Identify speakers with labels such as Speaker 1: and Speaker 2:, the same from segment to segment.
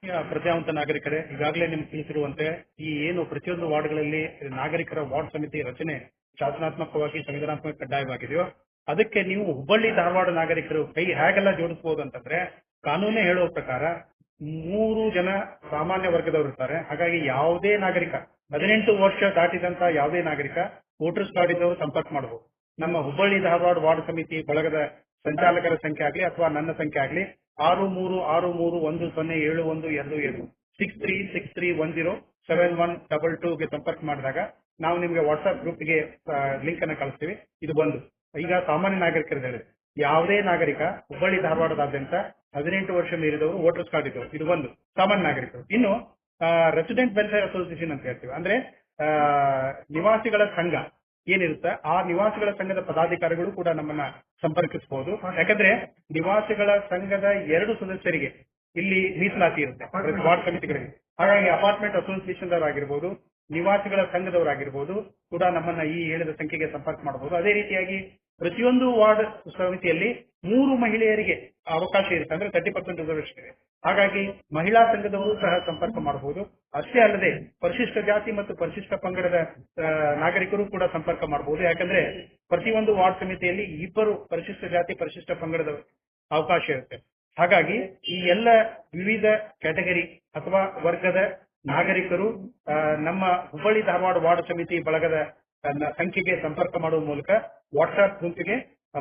Speaker 1: ಪ್ರತಿಯಾವಂತ ನಾಗರಿಕರೇ, ಈಗಾಗಲೇ ನಿಮ್ಗೆ ತಿಳಿಸಿರುವಂತೆ ಈ ಏನು ಪ್ರತಿಯೊಂದು ವಾರ್ಡ್ಗಳಲ್ಲಿ ನಾಗರಿಕರ ವಾರ್ಡ್ ಸಮಿತಿ ರಚನೆ ಶಾಸನಾತ್ಮಕವಾಗಿ ಸಂವಿಧಾನಾತ್ಮಕ ಕಡ್ಡಾಯವಾಗಿದೆಯೋ ಅದಕ್ಕೆ ನೀವು ಹುಬ್ಬಳ್ಳಿ ಧಾರವಾಡ ನಾಗರಿಕರು ಕೈ ಹೇಗೆಲ್ಲ ಜೋಡಿಸಬಹುದು ಅಂತಂದ್ರೆ, ಕಾನೂನೇ ಹೇಳುವ ಪ್ರಕಾರ 3 ಜನ ಸಾಮಾನ್ಯ ವರ್ಗದವರು ಇರ್ತಾರೆ. ಹಾಗಾಗಿ ಯಾವುದೇ ನಾಗರಿಕ 18 ವರ್ಷ ದಾಟಿದಂತ ಯಾವುದೇ ನಾಗರಿಕ ವೋಟರ್ಸ್ ಕಾರ್ಡ್ ಇದ್ದವರು ಸಂಪರ್ಕ ಮಾಡಬಹುದು. ನಮ್ಮ ಹುಬ್ಬಳ್ಳಿ ಧಾರವಾಡ ವಾರ್ಡ್ ಸಮಿತಿ ಬಳಗದ ಸಂಚಾಲಕರ ಸಂಖ್ಯೆ ಆಗಲಿ ಅಥವಾ ನನ್ನ ಸಂಖ್ಯೆ ಆಗಲಿ 6363107127 6363107122 ಗೆ ಸಂಪರ್ಕ ಮಾಡಿದಾಗ ನಾವು ನಿಮಗೆ ವಾಟ್ಸ್ಆಪ್ ಗ್ರೂಪ್ಗೆ ಲಿಂಕ್ ಅನ್ನು ಕಳಿಸ್ತೀವಿ. ಇದು ಒಂದು. ಈಗ ಸಾಮಾನ್ಯ ನಾಗರಿಕರು ಹೇಳಿದೆ, ಯಾವುದೇ ನಾಗರಿಕ ಹುಬ್ಬಳ್ಳಿ ಧಾರವಾಡದಾದ್ಯಂತ 18 ವರ್ಷ ಮೀರಿದವರು ವೋಟರ್ಸ್ ಕಾರ್ಡ್ ಇದ್ದವರು, ಇದು ಒಂದು ಸಾಮಾನ್ಯ ನಾಗರಿಕರು. ಇನ್ನು ರೆಸಿಡೆಂಟ್ ವೆಲ್ಫೇರ್ ಅಸೋಸಿಯೇಷನ್ ಅಂತ ಹೇಳ್ತೀವಿ, ಅಂದ್ರೆ ನಿವಾಸಿಗಳ ಸಂಘ ಏನಿರುತ್ತೆ ಆ ನಿವಾಸಿಗಳ ಸಂಘದ ಪದಾಧಿಕಾರಿಗಳು ಕೂಡ ನಮ್ಮನ್ನ ಸಂಪರ್ಕಿಸಬಹುದು. ಯಾಕಂದ್ರೆ ನಿವಾಸಿಗಳ ಸಂಘದ 2 ಸದಸ್ಯರಿಗೆ ಇಲ್ಲಿ ಮೀಸಲಾತಿ ಇರುತ್ತೆ ವಾರ್ಡ್ ಸಮಿತಿಗಳಿಗೆ. ಹಾಗಾಗಿ ಅಪಾರ್ಟ್ಮೆಂಟ್ ಅಸೋಸಿಯೇಷನ್ ಆಗಿರ್ಬೋದು, ನಿವಾಸಿಗಳ ಸಂಘದವರಾಗಿರ್ಬೋದು ಕೂಡ ನಮ್ಮನ್ನ ಈ ಹೇಳಿದ ಸಂಖ್ಯೆಗೆ ಸಂಪರ್ಕ ಮಾಡಬಹುದು. ಅದೇ ರೀತಿಯಾಗಿ ಪ್ರತಿಯೊಂದು ವಾರ್ಡ್ ಸಮಿತಿಯಲ್ಲಿ 3 ಮಹಿಳೆಯರಿಗೆ ಅವಕಾಶ ಇರುತ್ತೆ, ಅಂದ್ರೆ 30% ರಿಸರ್ವೇಶನ್ ಇದೆ. ಹಾಗಾಗಿ ಮಹಿಳಾ ಸಂಘದವರು ಸಹ ಸಂಪರ್ಕ ಮಾಡಬಹುದು. ಅಷ್ಟೇ ಅಲ್ಲದೆ ಪರಿಶಿಷ್ಟ ಜಾತಿ ಮತ್ತು ಪರಿಶಿಷ್ಟ ಪಂಗಡದ ನಾಗರಿಕರು ಕೂಡ ಸಂಪರ್ಕ ಮಾಡಬಹುದು. ಯಾಕಂದ್ರೆ ಪ್ರತಿಯೊಂದು ವಾರ್ಡ್ ಸಮಿತಿಯಲ್ಲಿ 2 ಪರಿಶಿಷ್ಟ ಜಾತಿ ಪರಿಶಿಷ್ಟ ಪಂಗಡದ ಅವಕಾಶ ಇರುತ್ತೆ. ಹಾಗಾಗಿ ಈ ಎಲ್ಲ ವಿವಿಧ ಕ್ಯಾಟಗರಿ ಅಥವಾ ವರ್ಗದ ನಾಗರಿಕರು ನಮ್ಮ ಹುಬ್ಬಳ್ಳಿ ಧಾರವಾಡ ವಾರ್ಡ್ ಸಮಿತಿ ಬಳಗದ ಸಂಖ್ಯೆಗೆ ಸಂಪರ್ಕ ಮಾಡುವ ಮೂಲಕ ವಾಟ್ಸ್ಆಪ್ ಗುಂಪಿಗೆ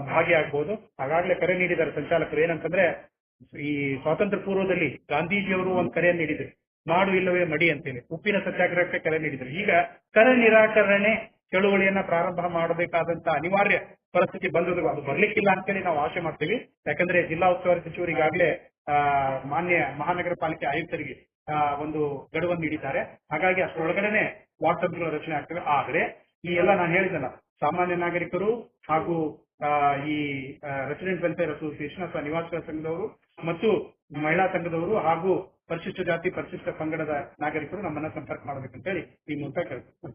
Speaker 1: ಭಾಗಿಯಾಗಬಹುದು. ಹಾಗಾಗ್ಲೇ ಕರೆ ನೀಡಿದ್ದಾರೆ ಸಂಚಾಲಕರು. ಏನಂತಂದ್ರೆ, ಈ ಸ್ವಾತಂತ್ರ್ಯ ಪೂರ್ವದಲ್ಲಿ ಗಾಂಧೀಜಿಯವರು ಒಂದು ಕರೆಯನ್ನು ನೀಡಿದ್ರು, ಮಾಡು ಇಲ್ಲವೇ ಮಡಿ ಅಂತೇಳಿ ಉಪ್ಪಿನ ಸತ್ಯಾಗ್ರಹಕ್ಕೆ ಕರೆ ನೀಡಿದ್ರು. ಈಗ ಕರೆ ನಿರಾಕರಣೆ ಚಳುವಳಿಯನ್ನ ಪ್ರಾರಂಭ ಮಾಡಬೇಕಾದಂತ ಅನಿವಾರ್ಯ ಪರಿಸ್ಥಿತಿ ಬಂದದ್ದು. ಅದು ಬರ್ಲಿಕ್ಕಿಲ್ಲ ಅಂತೇಳಿ ನಾವು ಆಶೆ ಮಾಡ್ತೀವಿ. ಯಾಕಂದ್ರೆ ಜಿಲ್ಲಾ ಉಸ್ತುವಾರಿ ಸಚಿವರು ಈಗಾಗಲೇ ಮಾನ್ಯ ಮಹಾನಗರ ಪಾಲಿಕೆ ಆಯುಕ್ತರಿಗೆ ಒಂದು ಗಡುವನ್ನು ನೀಡಿದ್ದಾರೆ. ಹಾಗಾಗಿ ಅಷ್ಟರೊಳಗಡೆನೆ ವಾಟ್ಸ್ಆಪ್ಗಳ ರಚನೆ ಆಗ್ತವೆ. ಆದ್ರೆ ಈ ಎಲ್ಲ ನಾನು ಹೇಳಿದಲ್ಲ, ಸಾಮಾನ್ಯ ನಾಗರಿಕರು ಹಾಗೂ ಈ ರೆಸಿಡೆಂಟ್ ವೆಲ್ಫೇರ್ ಅಸೋಸಿಯೇಷನ್ ಅಥವಾ ನಿವಾಸಿಗಳ ಸಂಘದವರು ಮತ್ತು ಮಹಿಳಾ ಸಂಘದವರು ಹಾಗೂ ಪರಿಶಿಷ್ಟ ಜಾತಿ ಪರಿಶಿಷ್ಟ ಪಂಗಡದ ನಾಗರಿಕರು ನಮ್ಮನ್ನ ಸಂಪರ್ಕ ಮಾಡಬೇಕಂತೇಳಿ ಈ ಮೂಲಕ ಕೇಳ್ತೀವಿ.